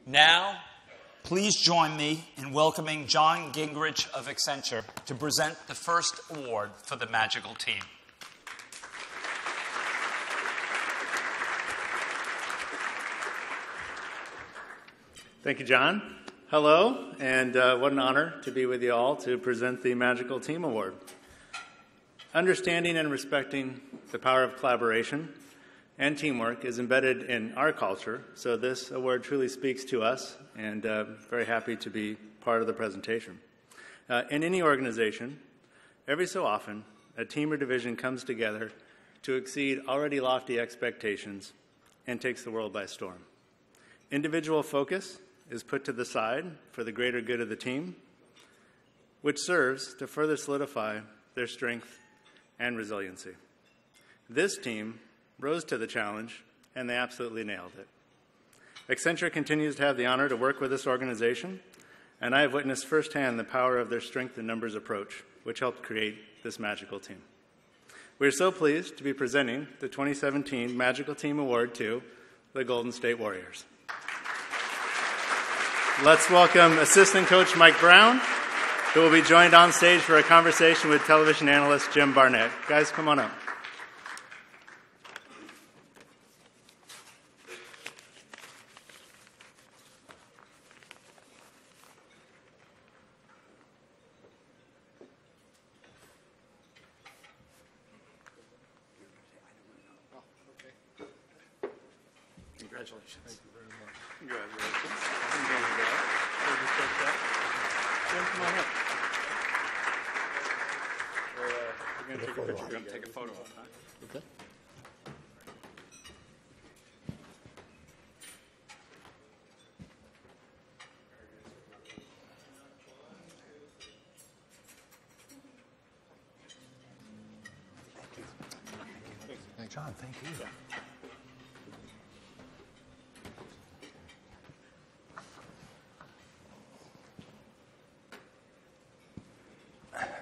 Now, please join me in welcoming John Gingrich of Accenture to present the first award for the Magical Team. Thank you, John. Hello, and what an honor to be with you all to present the Magical Team Award. Understanding and respecting the power of collaboration and teamwork is embedded in our culture, so this award truly speaks to us, and very happy to be part of the presentation. In any organization, every so often, a team or division comes together to exceed already lofty expectations and takes the world by storm. Individual focus is put to the side for the greater good of the team, which serves to further solidify their strength and resiliency. This team rose to the challenge, and they absolutely nailed it. Accenture continues to have the honor to work with this organization, and I have witnessed firsthand the power of their strength in numbers approach, which helped create this magical team. We are so pleased to be presenting the 2017 Magical Team Award to the Golden State Warriors. Let's welcome assistant coach Mike Brown, who will be joined on stage for a conversation with television analyst Jim Barnett. Guys, come on up. Congratulations. Thank you very much. Congratulations. Jim, come on up. We're going to take a picture. We're going to take a photo of it, huh? Okay. John, thank you. Yeah.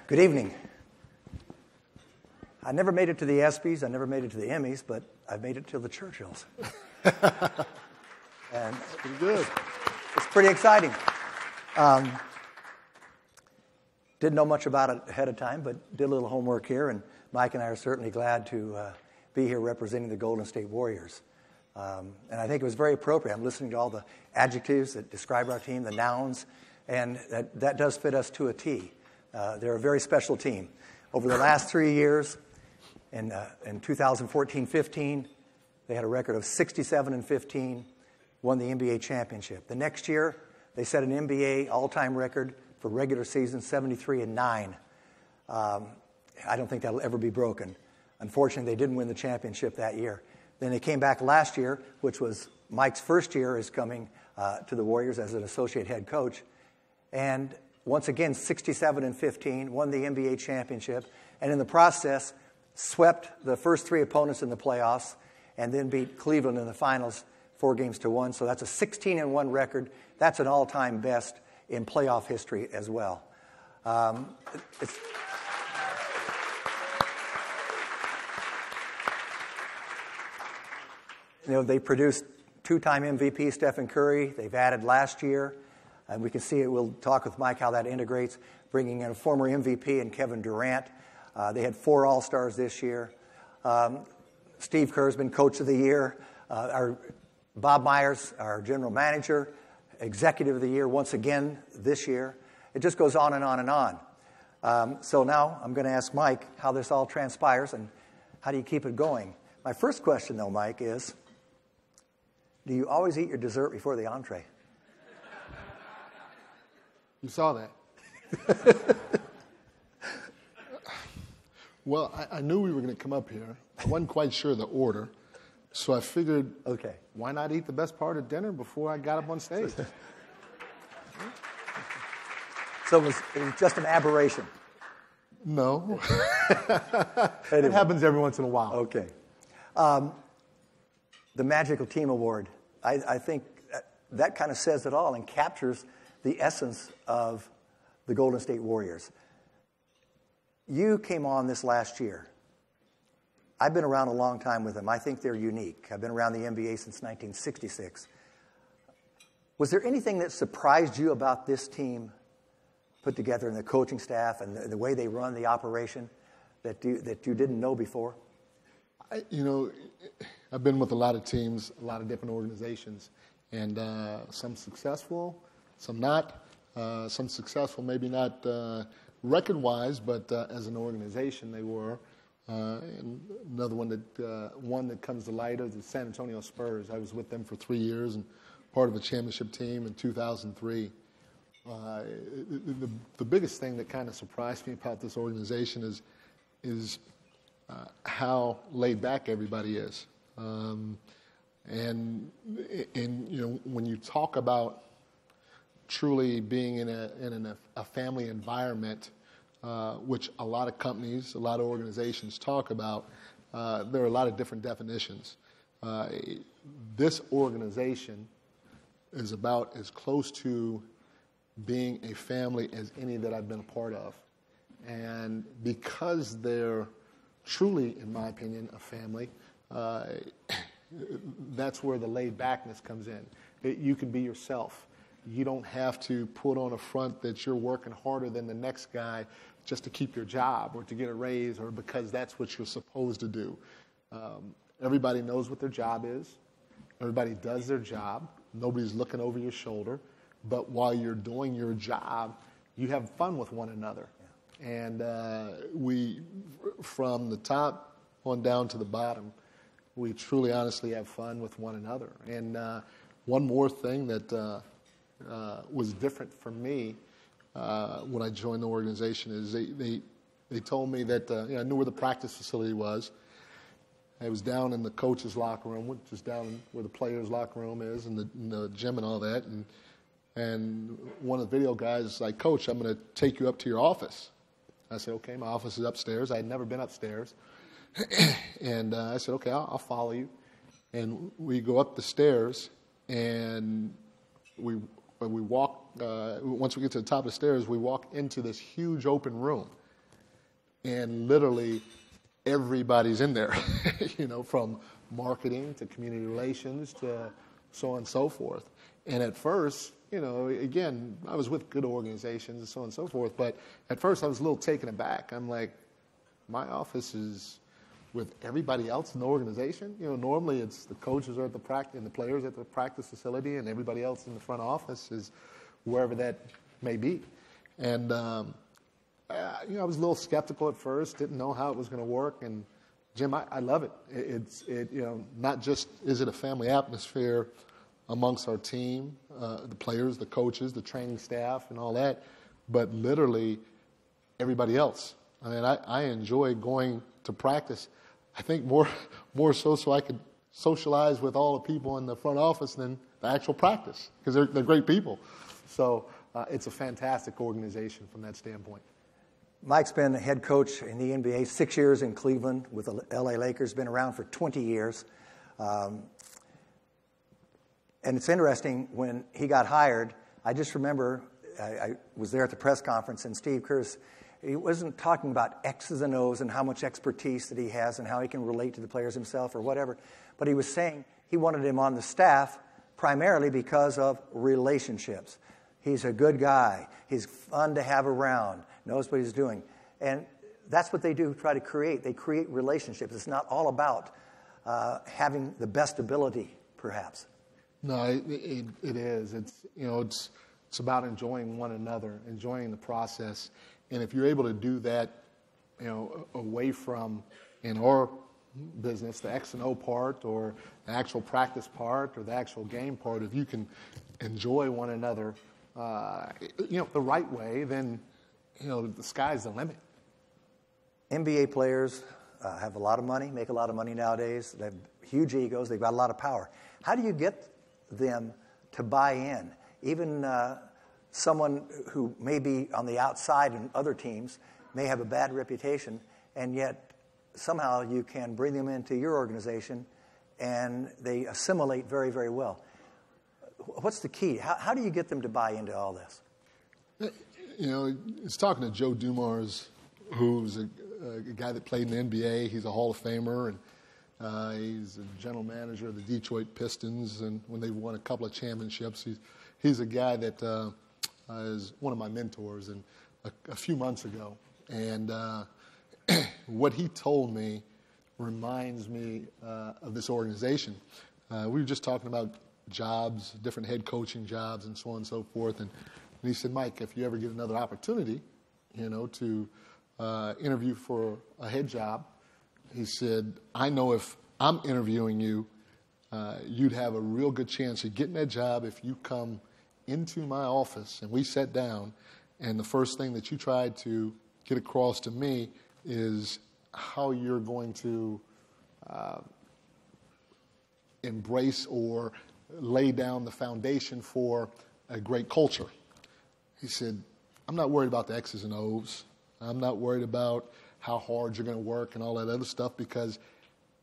Good evening. I never made it to the ESPYs, I never made it to the Emmys, but I've made it to the Churchills. And it's pretty good. It's pretty exciting. Didn't know much about it ahead of time, but did a little homework here, and Mike and I are certainly glad to be here representing the Golden State Warriors. And I think it was very appropriate. I'm listening to all the adjectives that describe our team, the nouns, and that does fit us to a T. They're a very special team. Over the last 3 years, in 2014-15, they had a record of 67-15, won the NBA championship. The next year, they set an NBA all-time record for regular season, 73-9. I don't think that'll ever be broken. Unfortunately, they didn't win the championship that year. Then they came back last year, which was Mike's first year as coming to the Warriors as an associate head coach. And once again, 67-15, won the NBA championship, and in the process, swept the first three opponents in the playoffs, and then beat Cleveland in the finals 4-1. So that's a 16-1 record. That's an all-time best in playoff history as well. They produced two-time MVP Stephen Curry. They've added last year. And we can see it. We'll talk with Mike how that integrates, bringing in a former MVP and Kevin Durant. They had 4 All-Stars this year. Steve Kerr's been Coach of the Year. Our Bob Myers, our General Manager, Executive of the Year once again this year. It just goes on and on and on. So now I'm going to ask Mike how this all transpires and how do you keep it going. My first question, though, Mike, is do you always eat your dessert before the entree? You saw that. Well, I knew we were going to come up here. I wasn't quite sure the order, so I figured, okay, why not eat the best part of dinner before I got up on stage? So it was just an aberration? No. Anyway. It happens every once in a while. Okay. The Magical Team Award, I think that kind of says it all and captures the essence of the Golden State Warriors. You came on this last year. I've been around a long time with them. I think they're unique. I've been around the NBA since 1966. Was there anything that surprised you about this team put together, and the coaching staff and the way they run the operation that you didn't know before? I've been with a lot of teams, a lot of different organizations, and some successful, some not. Some successful, maybe not record-wise, but as an organization they were. And another one that comes to light is the San Antonio Spurs. I was with them for 3 years and part of a championship team in 2003. The biggest thing that kind of surprised me about this organization is how laid back everybody is. And when you talk about truly being in a family environment, which a lot of companies, a lot of organizations talk about, there are a lot of different definitions. This organization is about as close to being a family as any that I've been a part of. And because they're truly, in my opinion, a family, that's where the laid-backness comes in. You can be yourself. You don't have to put on a front that you're working harder than the next guy just to keep your job or to get a raise or because that's what you're supposed to do. Everybody knows what their job is. Everybody does their job. Nobody's looking over your shoulder. But while you're doing your job, you have fun with one another. Yeah. And we, from the top on down to the bottom, we truly, honestly have fun with one another. And one more thing that was different for me when I joined the organization is they told me that I knew where the practice facility was. I was down in the coach's locker room, which is down where the players' locker room is, and the gym and all that. And one of the video guys is like, "Coach, I'm going to take you up to your office." I said, "Okay, my office is upstairs." I had never been upstairs. And I said, "Okay, I'll follow you." And we go up the stairs, and we walk. Once we get to the top of the stairs, we walk into this huge open room, and literally everybody's in there. From marketing to community relations to so on and so forth. And at first, again, I was with good organizations and so on and so forth, but at first I was a little taken aback. I'm like, my office is with everybody else in the organization? Normally it's the coaches are at the practice and the players at the practice facility, and everybody else in the front office is wherever that may be. And I was a little skeptical at first, didn't know how it was going to work. And Jim, I love it. It's not just is it a family atmosphere amongst our team, the players, the coaches, the training staff, and all that, but literally everybody else. I mean, I enjoy going to practice. I think more so I could socialize with all the people in the front office than the actual practice, because they're great people. So it's a fantastic organization from that standpoint. Mike's been a head coach in the NBA, 6 years in Cleveland with the LA Lakers, been around for 20 years. And it's interesting, when he got hired, I just remember I was there at the press conference, and Steve Kerr, he wasn't talking about X's and O's and how much expertise that he has and how he can relate to the players himself or whatever, but he was saying he wanted him on the staff primarily because of relationships. He's a good guy. He's fun to have around, knows what he's doing. And that's what they do, try to create. They create relationships. It's not all about having the best ability, perhaps. No, it is. It's about enjoying one another, enjoying the process. And if you're able to do that, away from, in our business, the X and O part or the actual practice part or the actual game part, if you can enjoy one another, the right way, then, the sky's the limit. NBA players have a lot of money, make a lot of money nowadays. They have huge egos. They've got a lot of power. How do you get them to buy in? Even someone who may be on the outside in other teams may have a bad reputation, and yet somehow you can bring them into your organization and they assimilate very, very well. What's the key? How do you get them to buy into all this? It's talking to Joe Dumars, who's a guy that played in the NBA. He's a Hall of Famer, and He's a general manager of the Detroit Pistons, and when they've won a couple of championships, he's a guy that is one of my mentors. And a few months ago, and what he told me reminds me of this organization. We were just talking about jobs, different head coaching jobs, and so on and so forth. And he said, Mike, if you ever get another opportunity, to interview for a head job, he said, I know if I'm interviewing you, you'd have a real good chance of getting that job if you come into my office and we sat down, and the first thing that you tried to get across to me is how you're going to embrace or lay down the foundation for a great culture. He said, I'm not worried about the X's and O's. I'm not worried about how hard you're going to work and all that other stuff, because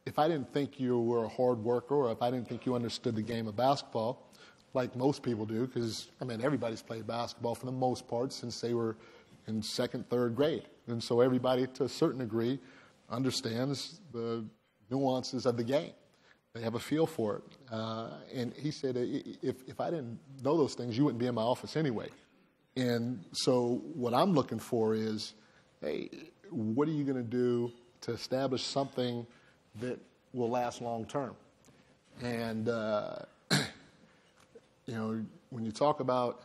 if I didn't think you were a hard worker, or if I didn't think you understood the game of basketball, like most people do, because, everybody's played basketball for the most part since they were in second, third grade. And so everybody, to a certain degree, understands the nuances of the game. They have a feel for it. And he said, if I didn't know those things, you wouldn't be in my office anyway. And so what I'm looking for is, hey, what are you going to do to establish something that will last long term? And, when you talk about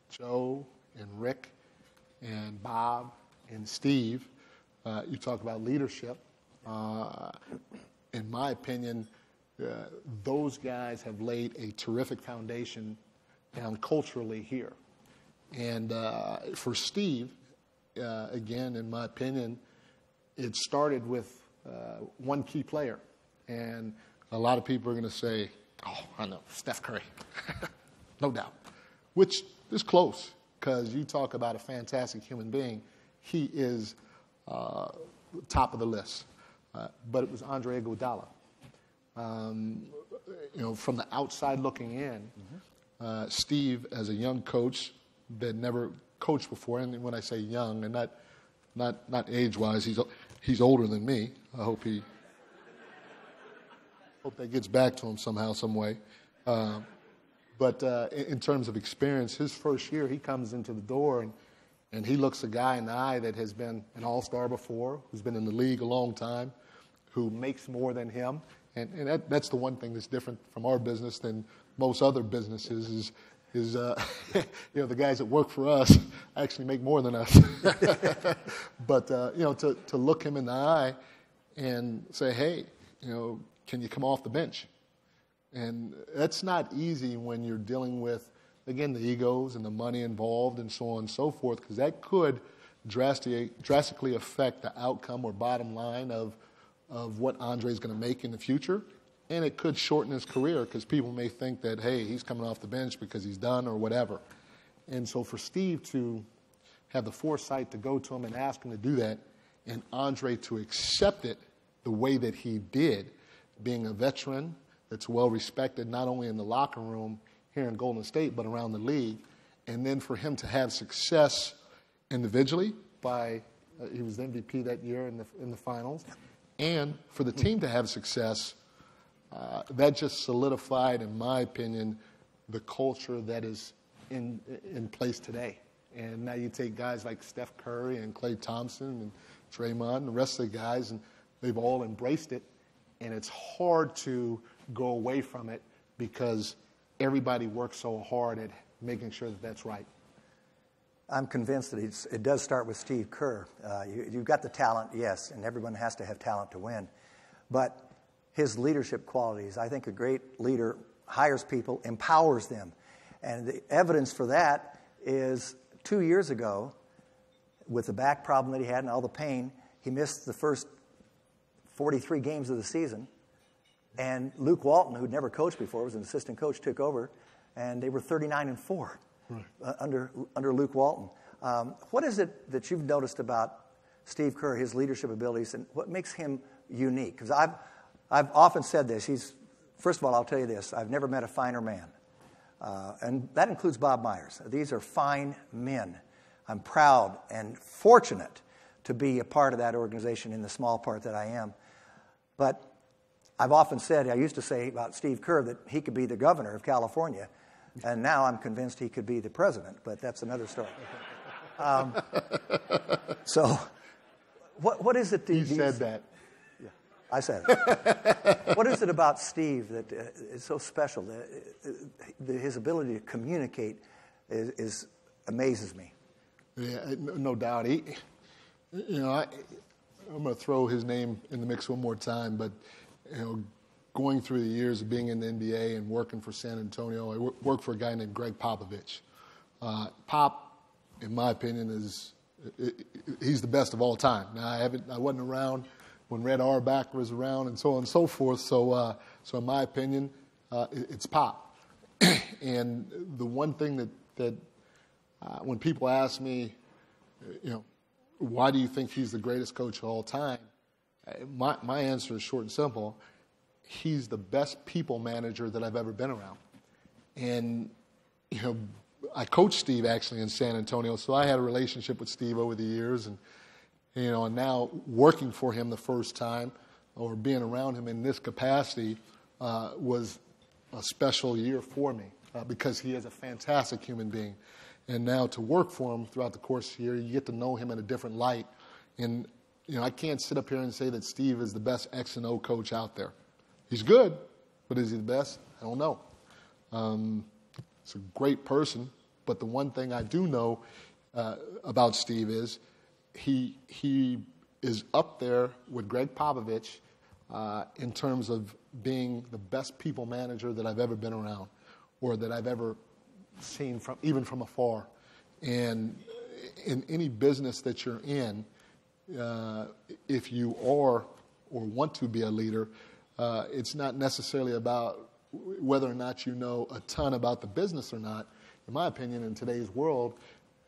Joe and Rick and Bob and Steve, you talk about leadership. In my opinion, those guys have laid a terrific foundation down culturally here. And for Steve, again, in my opinion, it started with one key player. And a lot of people are going to say, oh, I know, Steph Curry. No doubt. Which is close, because you talk about a fantastic human being. He is top of the list. But it was Andre Iguodala. From the outside looking in, Steve, as a young coach that never coached before, and when I say young, and not age-wise, he's older than me. I hope that gets back to him somehow, some way. But in terms of experience, his first year, he comes into the door and he looks a guy in the eye that has been an all-star before, who's been in the league a long time, who makes more than him. And that's the one thing that's different from our business than most other businesses is the guys that work for us actually make more than us. But, to look him in the eye and say, hey, can you come off the bench? And that's not easy when you're dealing with, again, the egos and the money involved and so on and so forth, because that could drastically affect the outcome or bottom line of what Andre's going to make in the future. And it could shorten his career, because people may think that, hey, he's coming off the bench because he's done or whatever. And so for Steve to have the foresight to go to him and ask him to do that, and Andre to accept it the way that he did, being a veteran that's well respected not only in the locker room here in Golden State but around the league, and then for him to have success individually he was the MVP that year in the finals, and for the team to have success, that just solidified, in my opinion, the culture that is in place today. And now you take guys like Steph Curry and Klay Thompson and Draymond and the rest of the guys, and they've all embraced it. And it's hard to go away from it, because everybody works so hard at making sure that that's right. I'm convinced that it does start with Steve Kerr. You've got the talent, yes, and everyone has to have talent to win. But his leadership qualities, I think a great leader hires people, empowers them. And the evidence for that is 2 years ago, with the back problem that he had and all the pain, he missed the first 43 games of the season. And Luke Walton, who'd never coached before, was an assistant coach, took over, and they were 39-4 under Luke Walton. What is it that you've noticed about Steve Kerr, his leadership abilities, and what makes him unique? Because I've often said this. First of all, I'll tell you this. I've never met a finer man. And that includes Bob Myers. These are fine men. I'm proud and fortunate to be a part of that organization in the small part that I am. But I've often said, I used to say about Steve Kerr that he could be the governor of California, and now I'm convinced he could be the president, but that's another story. So, what is it? You said that. I said it. What is it about Steve that is so special? His ability to communicate amazes me. Yeah, no doubt. I'm going to throw his name in the mix one more time, but going through the years of being in the NBA and working for San Antonio, I worked for a guy named Greg Popovich. Pop, in my opinion, he's the best of all time. Now, I wasn't around when Red Auerbach was around and so on and so forth. So in my opinion, it's Pop. And the one thing that when people ask me, why do you think he's the greatest coach of all time? My answer is short and simple. He's the best people manager that I've ever been around. And, I coached Steve actually in San Antonio, so I had a relationship with Steve over the years. And, and now working for him the first time or being around him in this capacity was a special year for me because he is a fantastic human being. And now to work for him throughout the course of the year, you get to know him in a different light. And, I can't sit up here and say that Steve is the best X and O coach out there. He's good, but is he the best? I don't know. He's a great person, but the one thing I do know about Steve is he is up there with Greg Popovich in terms of being the best people manager that I've ever been around or that I've ever seen even from afar. And in any business that you're in, if you are or want to be a leader, it's not necessarily about whether or not you know a ton about the business or not. In my opinion, in today's world,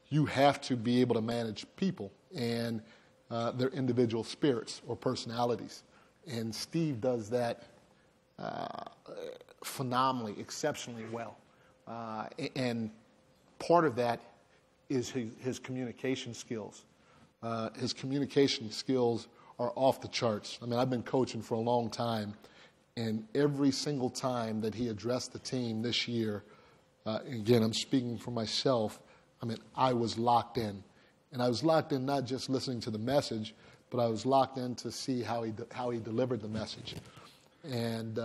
you have to be able to manage people and their individual spirits or personalities. And Steve does that phenomenally, exceptionally well. And part of that is his communication skills. His communication skills are off the charts. I mean, I've been coaching for a long time, and every single time that he addressed the team this year, again, I'm speaking for myself, I was locked in. And I was locked in not just listening to the message, but I was locked in to see how he delivered the message and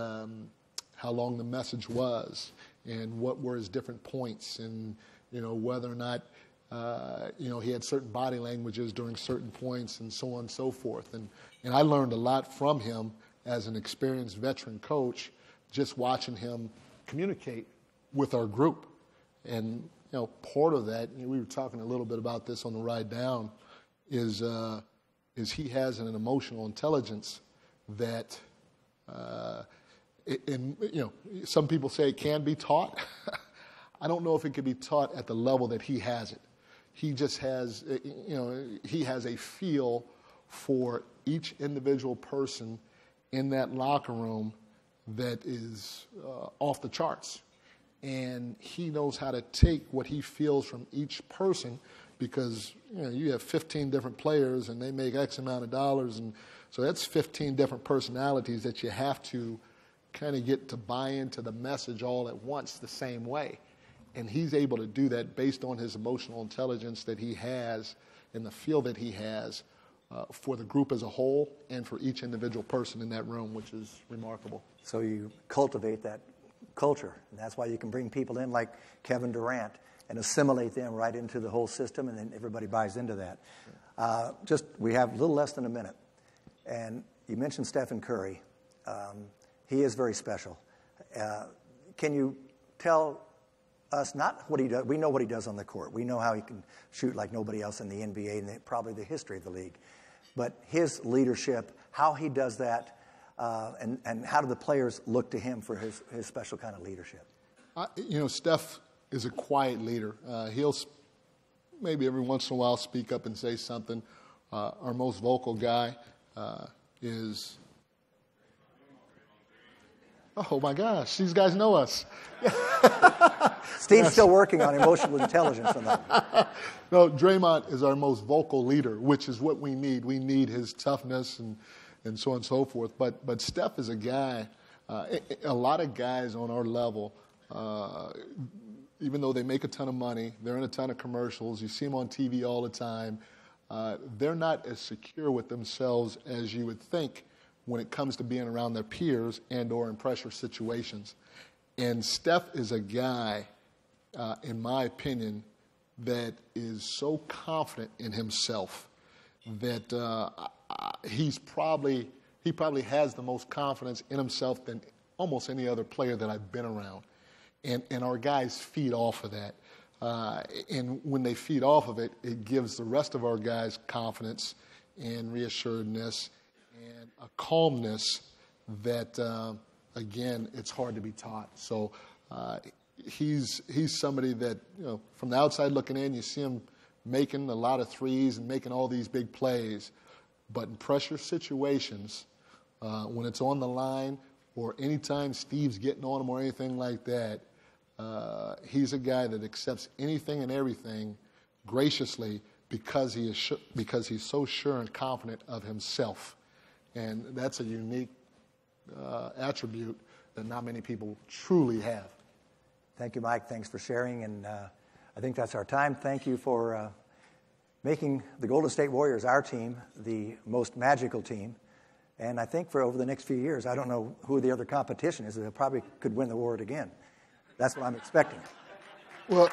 how long the message was and what were his different points and, whether or not, he had certain body languages during certain points and so on and so forth. And I learned a lot from him as an experienced veteran coach, just watching him communicate with our group. And, part of that, we were talking a little bit about this on the ride down, is he has an emotional intelligence that, some people say it can be taught. I don't know if it can be taught at the level that he has it. He just has, he has a feel for each individual person in that locker room that is off the charts. And he knows how to take what he feels from each person because, you have 15 different players and they make X amount of dollars. And so that's 15 different personalities that you have to kind of get to buy into the message all at once the same way. And he's able to do that based on his emotional intelligence that he has and the feel that he has for the group as a whole and for each individual person in that room, which is remarkable. So you cultivate that culture, and that's why you can bring people in like Kevin Durant and assimilate them right into the whole system, and then everybody buys into that. We have a little less than a minute, and you mentioned Stephen Curry. He is very special. Can you tell us not what he does? We know what he does on the court. We know how he can shoot like nobody else in the NBA and probably the history of the league. But his leadership, how he does that, and how do the players look to him for his special kind of leadership? Steph is a quiet leader. He'll maybe every once in a while speak up and say something. Our most vocal guy is... Oh, my gosh, these guys know us. Steve's still working on emotional intelligence on that. No, Draymond is our most vocal leader, which is what we need. We need his toughness and and so on and so forth. But Steph is a guy, a lot of guys on our level, even though they make a ton of money, they're in a ton of commercials, you see them on TV all the time, they're not as secure with themselves as you would think when it comes to being around their peers and or in pressure situations. And Steph is a guy, in my opinion, that is so confident in himself that he probably has the most confidence in himself than almost any other player that I've been around. And our guys feed off of that. And when they feed off of it, it gives the rest of our guys confidence and reassuredness and a calmness that, again, it's hard to be taught. So he's somebody that, from the outside looking in, you see him making a lot of threes and making all these big plays. But in pressure situations, when it's on the line or anytime Steve's getting on him or anything like that, he's a guy that accepts anything and everything graciously because he's so sure and confident of himself. And that's a unique attribute that not many people truly have. Thank you, Mike. Thanks for sharing. And I think that's our time. Thank you for making the Golden State Warriors, our team, the most magical team. And I think for over the next few years, I don't know who the other competition is. They probably could win the award again. That's what I'm expecting. Well,